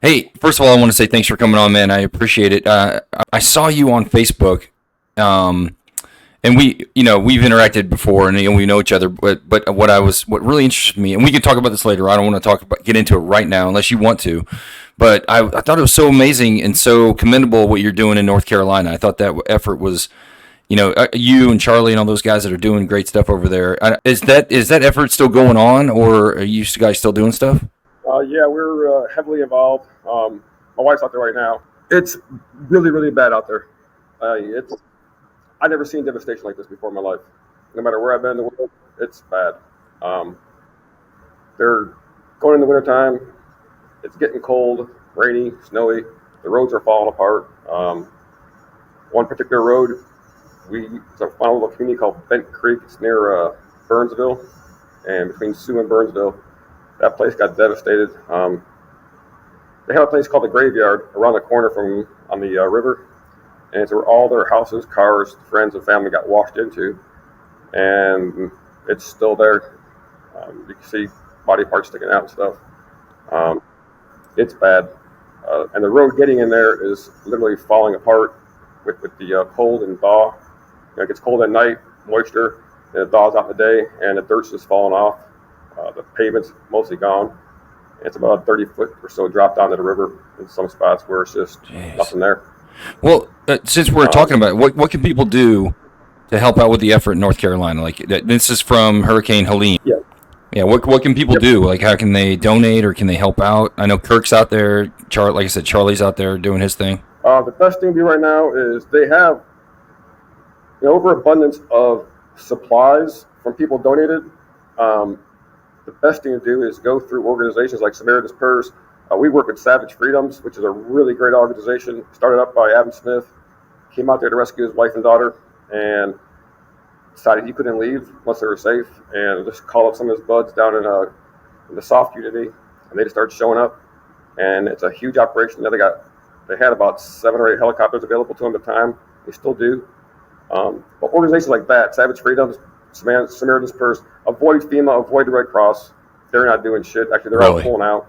Hey, first of all, I want to say thanks for coming on, man. I appreciate it. I saw you on Facebook, um, and we've interacted before, and we know each other. But what really interested me, and we can talk about this later. I don't want to get into it right now, unless you want to. But I thought it was so amazing and so commendable what you're doing in North Carolina. I thought that effort was, you and Charlie and all those guys that are doing great stuff over there. Is that effort still going on, or are you guys still doing stuff? Yeah, we're heavily involved. My wife's out there right now. It's really, really bad out there. It's I've never seen devastation like this before in my life. No matter where I've been in the world, it's bad. Um, they're going in the wintertime. It's getting cold, rainy, snowy. The roads are falling apart. One particular road, it's a final little community called Bent Creek. It's near Burnsville, and between Sioux and Burnsville, that place got devastated. They have a place called the Graveyard around the corner from on the river, and it's where all their houses, cars, friends, and family got washed into, and it's still there. You can see body parts sticking out and stuff. Um, it's bad, and the road getting in there is literally falling apart with the cold and thaw. It gets cold at night, moisture, and it thaws out in the day, and the dirt's just falling off. The pavement's mostly gone. It's about a 30-foot or so drop down to the river in some spots where it's just nothing there. Well, since we're talking about it, what can people do to help out with the effort in North Carolina? Like this is from Hurricane Helene. Yeah. Yeah. What can people do? Like, how can they donate or can they help out? I know Kirk's out there. Like I said, Charlie's out there doing his thing. The best thing to do right now is they have an overabundance of supplies from people donated. The best thing to do is go through organizations like Samaritan's Purse. We work with Savage Freedoms, which is a really great organization, started up by Adam Smith. Came out there to rescue his wife and daughter, and decided he couldn't leave unless they were safe, and just called up some of his buds down in the soft community, and they just started showing up. And it's a huge operation. They had about 7 or 8 helicopters available to them at the time. They still do. But organizations like that, Savage Freedoms, Samaritan's Purse, avoid FEMA, avoid the Red Cross. They're not doing shit. Actually, they're all pulling out.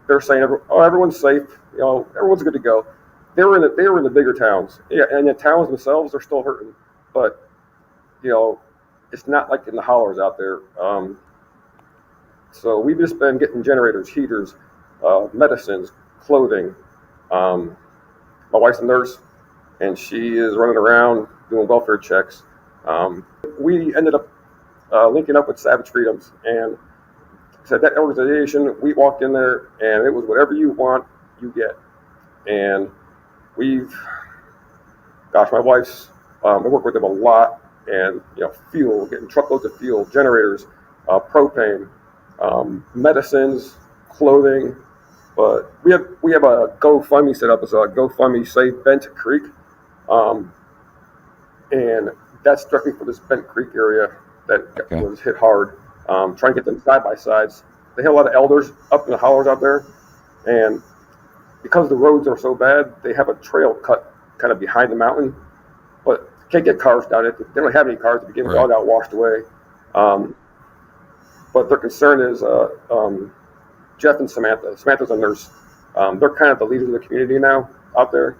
They're saying, everyone's safe. Everyone's good to go. They were in the bigger towns. Yeah, and the towns themselves are still hurting. But it's not like in the hollers out there. So we've just been getting generators, heaters, medicines, clothing. My wife's a nurse, and she is running around doing welfare checks. We ended up linking up with Savage Freedoms, and said that organization, we walked in there, and it was whatever you want, you get. And my wife's, we work with them a lot, and fuel, getting truckloads of fuel, generators, propane, medicines, clothing. But we have a GoFundMe set up as a GoFundMe Save Bent Creek, and that's strictly for this Bent Creek area that was hit hard. Trying to get them side by sides. They have a lot of elders up in the hollers out there, and because the roads are so bad, they have a trail cut kind of behind the mountain, but can't get cars down it. They don't have any cars to begin with. All got washed away. But their concern is Jeff and Samantha. Samantha's a nurse. They're kind of the leaders of the community now out there,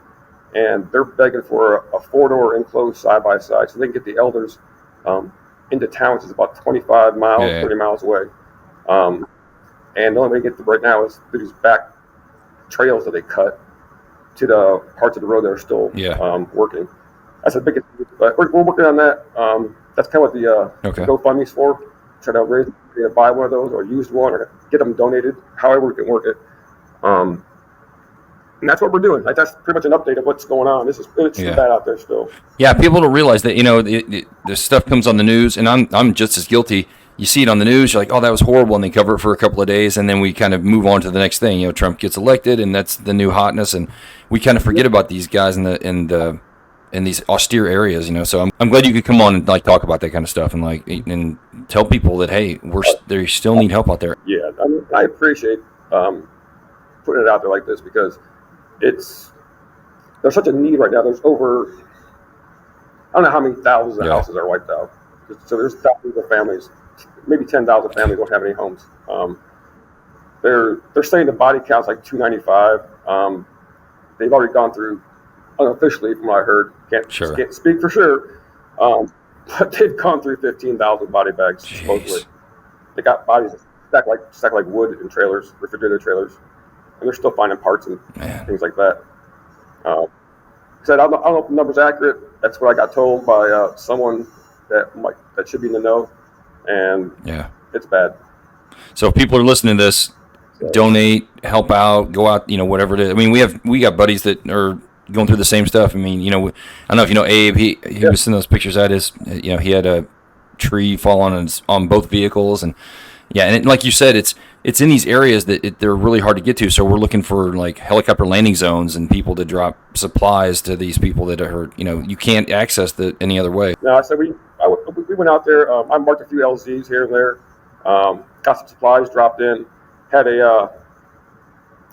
and they're begging for a 4-door enclosed side by side so they can get the elders into town, which is about 25 miles, 30 miles away. And the only way to get them right now is through these back trails that they cut to the parts of the road that are still working. That's the biggest thing. But we're working on that. That's kind of what the GoFundMe's for. Try to raise, buy one of those or used one or get them donated, however we can work it. And that's what we're doing. Like, that's pretty much an update of what's going on. It's bad out there still. Yeah, people don't realize that the stuff comes on the news, and I'm just as guilty. You see it on the news, you're like, oh, that was horrible, and they cover it for a couple of days, and then we kind of move on to the next thing. Trump gets elected, and that's the new hotness, and we kind of forget about these guys in these austere areas. So I'm glad you could come on and talk about that kind of stuff and tell people that hey, they still need help out there. Yeah, I appreciate putting it out there like this because there's such a need right now. There's over, I don't know how many thousands of houses are wiped out. So there's thousands of families, maybe 10,000 families don't have any homes. They're saying the body count's like 295. They've already gone through, unofficially, from what I heard, can't speak for sure, but they've gone through 15,000 body bags supposedly. They got bodies stacked like wood in trailers, refrigerator trailers, and they're still finding parts and things like that. Said I don't know if the number's accurate. That's what I got told by someone that should be in the know, and it's bad. So if people are listening to this, donate, help out, go out, whatever it is. I mean, we got buddies that are going through the same stuff. I mean, I don't know if you know Abe. He was sending those pictures out. He had a tree fall on both vehicles, and like you said, it's in these areas that they're really hard to get to. So we're looking for like helicopter landing zones and people to drop supplies to these people that are, you can't access any other way. No, I said we went out there. I marked a few LZs here and there. Got some supplies dropped in. Had a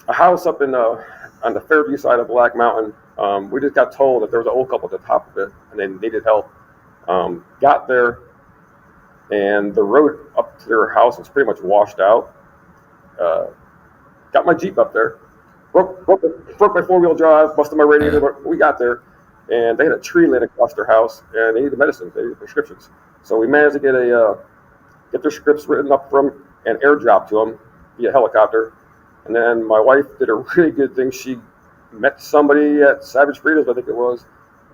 house up on the Fairview side of Black Mountain. We just got told that there was an old couple at the top of it and they needed help. Got there, and the road up to their house was pretty much washed out. Got my Jeep up there, broke my four-wheel drive, busted my radiator. We got there, and they had a tree laying across their house, and they needed medicine, they needed prescriptions. So we managed to get their scripts written up from and airdropped to them via helicopter. And then my wife did a really good thing. She met somebody at Savage Frida's, I think it was,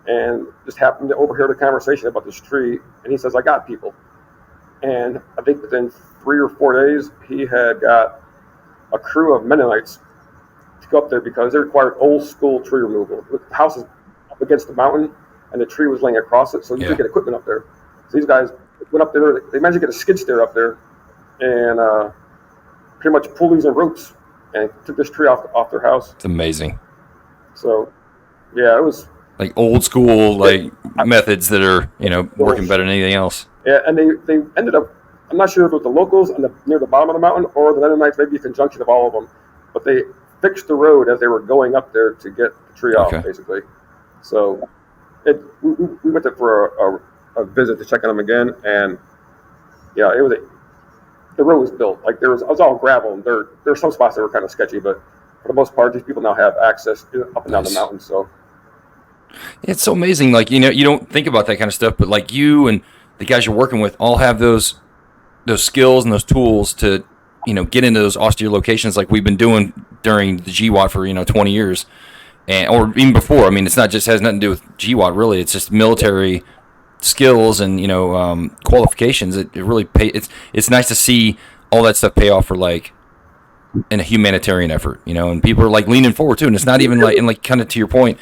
and just happened to overhear the conversation about this tree. And he says, "I got people." And I think within 3 or 4 days, he had got a crew of Mennonites to go up there because they required old school tree removal. The house is up against the mountain, and the tree was laying across it, so you could get equipment up there. So these guys went up there. They managed to get a skid steer up there, and pretty much pulleys and ropes, and took this tree off their house. It's amazing. So, it was like old school methods that are working better than anything else. Yeah, and they ended up. I'm not sure if it was the locals near the bottom of the mountain or the Mennonites, maybe a conjunction of all of them, but they fixed the road as they were going up there to get the tree off, basically. So we went there for a visit to check on them again, and it was the road was built. Like it was all gravel, and there were some spots that were kind of sketchy, but for the most part, these people now have access up and down the mountain. So it's so amazing. Like you don't think about that kind of stuff, but like you and the guys you're working with all have those skills and those tools to get into those austere locations like we've been doing during the GWAT for 20 years, or even before. I mean, it's not just has nothing to do with GWAT really. It's just military skills and qualifications. It really it's nice to see all that stuff pay off for like in a humanitarian effort, and people are like leaning forward too. And it's not even like, and like kind of to your point,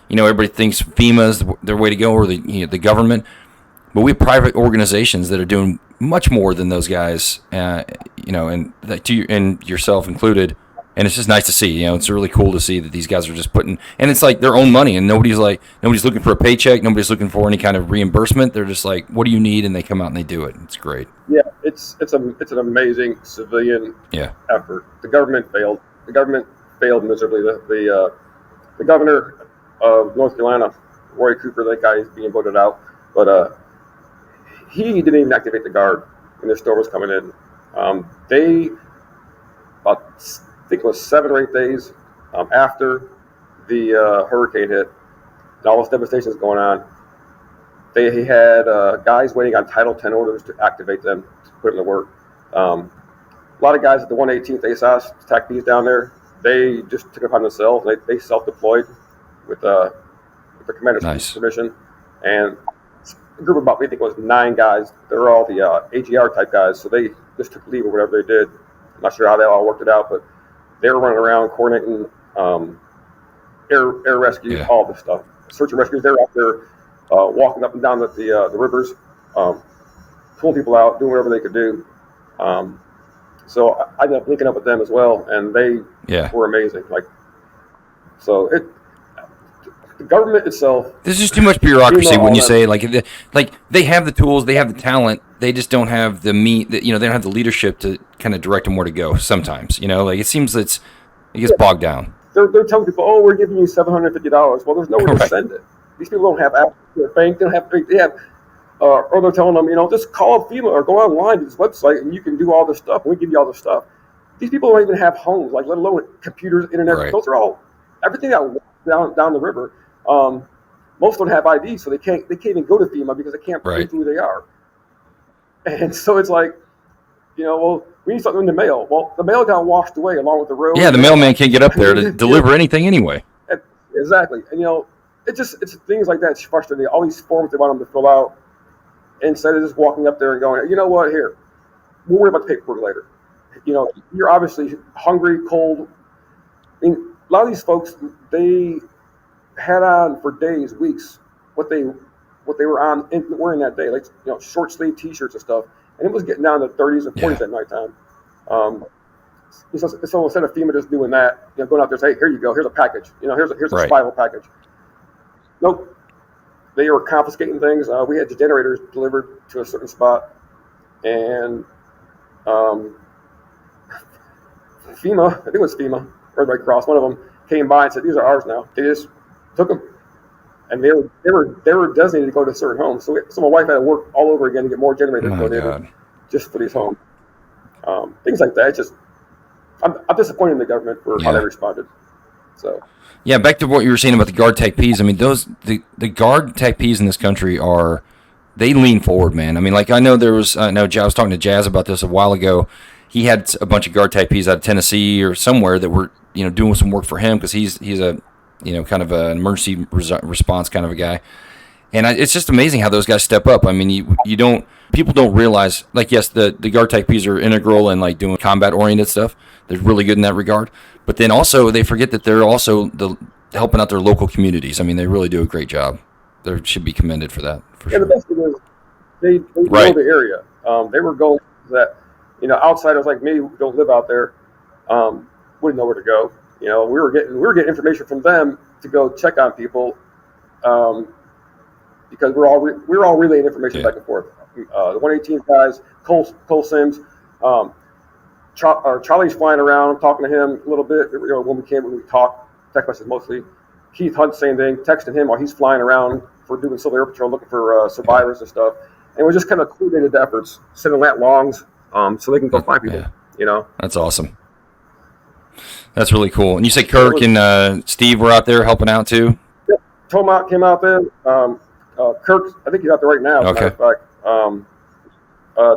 everybody thinks FEMA's their way to go, or the government. But we have private organizations that are doing much more than those guys, and yourself included. And it's just nice to see. It's really cool to see that these guys are just putting, and it's like their own money, and nobody's looking for a paycheck, nobody's looking for any kind of reimbursement. They're just like, "What do you need?" And they come out and they do it. It's great. Yeah, it's an amazing civilian effort. The government failed. The government failed miserably. The governor of North Carolina, Roy Cooper, that guy is being voted out, but he didn't even activate the guard when the storm was coming in. They, about, I think it was 7 or 8 days after the hurricane hit, and all this devastation is going on, they had guys waiting on Title 10 orders to activate them, to put them to work. A lot of guys at the 118th ASOS, TACPs down there, they just took it upon themselves. They self-deployed with the commander's permission, and a group of about, I think it was 9 guys. They're all the AGR type guys, so they just took leave or whatever they did. I'm not sure how they all worked it out, but they were running around coordinating air rescue, all this stuff. Search and rescues, they're out there walking up and down the rivers, pulling people out, doing whatever they could do. So I ended up linking up with them as well, and they were amazing. The government itself. There's just too much bureaucracy when you say like they have the tools, they have the talent, they just don't have the meat. They don't have the leadership to kind of direct them where to go. Sometimes, it seems it gets bogged down. They're telling people, "Oh, we're giving you $750." Well, there's nowhere to send it. These people don't have access to their bank. They don't have. They have, or they're telling them, just call up FEMA or go online to this website and you can do all this stuff. And we give you all this stuff. these people don't even have homes, like let alone computers, internet. Right. Those are all everything that walks down the river. Most don't have ID, so they can't even go to FEMA because they can't prove who they are. And so it's like, well, we need something in the mail. Well, the mail got washed away along with the road. Yeah, the mailman can't get up there to deliver anything anyway. Exactly. And, it's things like that. It's frustrating. All these forms they want them to fill out instead of just walking up there and going, you know what, here, we'll worry about the paperwork later. You're obviously hungry, cold. I mean, a lot of these folks, they had on for days, weeks, what they were on wearing that day, like short sleeve T-shirts and stuff, and it was getting down to 30s and 40s at nighttime. So instead of FEMA just doing that, going out there and say, hey, here you go, here's a package, here's a survival package. Nope, they were confiscating things. We had generators delivered to a certain spot, and FEMA, I think it was FEMA or Red Cross, one of them came by and said, these are ours now. They just took them, and they were designated to go to certain homes. So my wife had to work all over again to get more generators donated just for these homes. Things like that. I'm disappointed in the government for how they responded. So. Yeah, back to what you were saying about the guard TACPs. I mean, the guard TACPs in this country they lean forward, man. I mean, like I know I was talking to Jazz about this a while ago. He had a bunch of guard TACPs out of Tennessee or somewhere that were doing some work for him because he's a kind of an emergency response kind of a guy. And it's just amazing how those guys step up. I mean, people don't realize, like, yes, the guard TACPs are integral in like doing combat oriented stuff. They're really good in that regard. But then also they forget that they're also helping out their local communities. I mean, they really do a great job. They should be commended for that. For sure. The best thing is they know the area. They were going that outsiders like me who don't live out there wouldn't know where to go. We were getting information from them to go check on people because we're all relaying information back and forth. The 118th guys, Cole Sims, Charlie's flying around. I'm talking to him a little bit. When we talk, text messages mostly. Keith Hunt, same thing, texting him while he's flying around for doing Civil Air Patrol, looking for survivors and stuff. And we just kind of coordinated the efforts, sending lat longs so they can go find people. That's awesome. That's really cool. And you say Kirk and Steve were out there helping out too? Yeah, Tomat came out there. Kirk, I think he's out there right now. Okay. As a matter of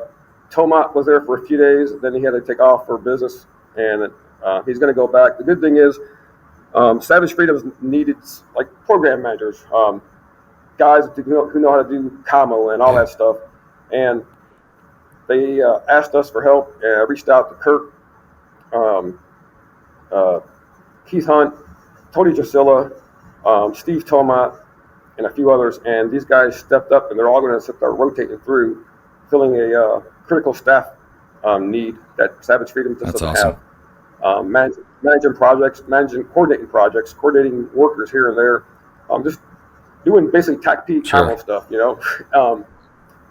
fact. Tomat was there for a few days. Then he had to take off for business, and he's going to go back. The good thing is Savage Freedoms needed like program managers, guys who know how to do commo and all that stuff. And they asked us for help. Reached out to Kirk, Keith Hunt, Tony Drusilla, Steve Tomat, and a few others. And these guys stepped up, and they're all going to start rotating through, filling a critical staff need that Savage Freedom just doesn't have. Managing projects, coordinating projects, coordinating workers here and there, just doing basically TACP combo stuff,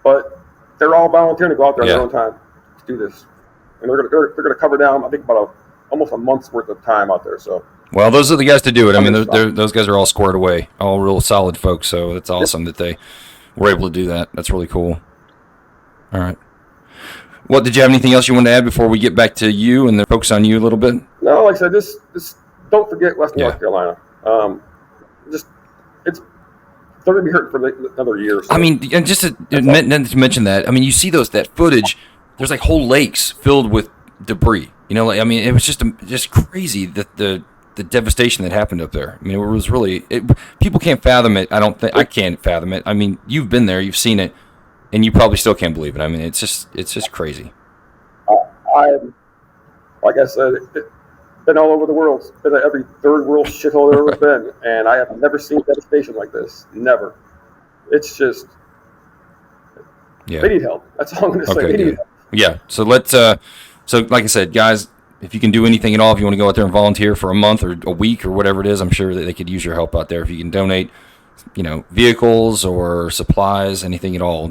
but they're all volunteering to go out there on their own time to do this, and they're going to cover down, I think, about almost a month's worth of time out there. So. Well, those are the guys to do it. I mean, those guys are all squared away, all real solid folks. So it's awesome that they were able to do that. That's really cool. All right. Well, did you have anything else you wanted to add before we get back to you and then focus on you a little bit? No, like I said, just don't forget Western North Carolina. They're going to be hurt for another year. So. I mean, and just to mention that, I mean, you see that footage. There's like whole lakes filled with debris. It was just crazy that the devastation that happened up there. I mean, it was really people can't fathom it. I can't fathom it. I mean, you've been there, you've seen it. And you probably still can't believe it. I mean, it's just crazy. Like I said, been all over the world. Been at every third world shithole there ever been, and I have never seen devastation like this. Never. It's just they need help. That's all I'm going to say. They need help. Yeah. So let's. So like I said, guys, if you can do anything at all, if you want to go out there and volunteer for a month or a week or whatever it is, I'm sure that they could use your help out there. If you can donate, vehicles or supplies, anything at all,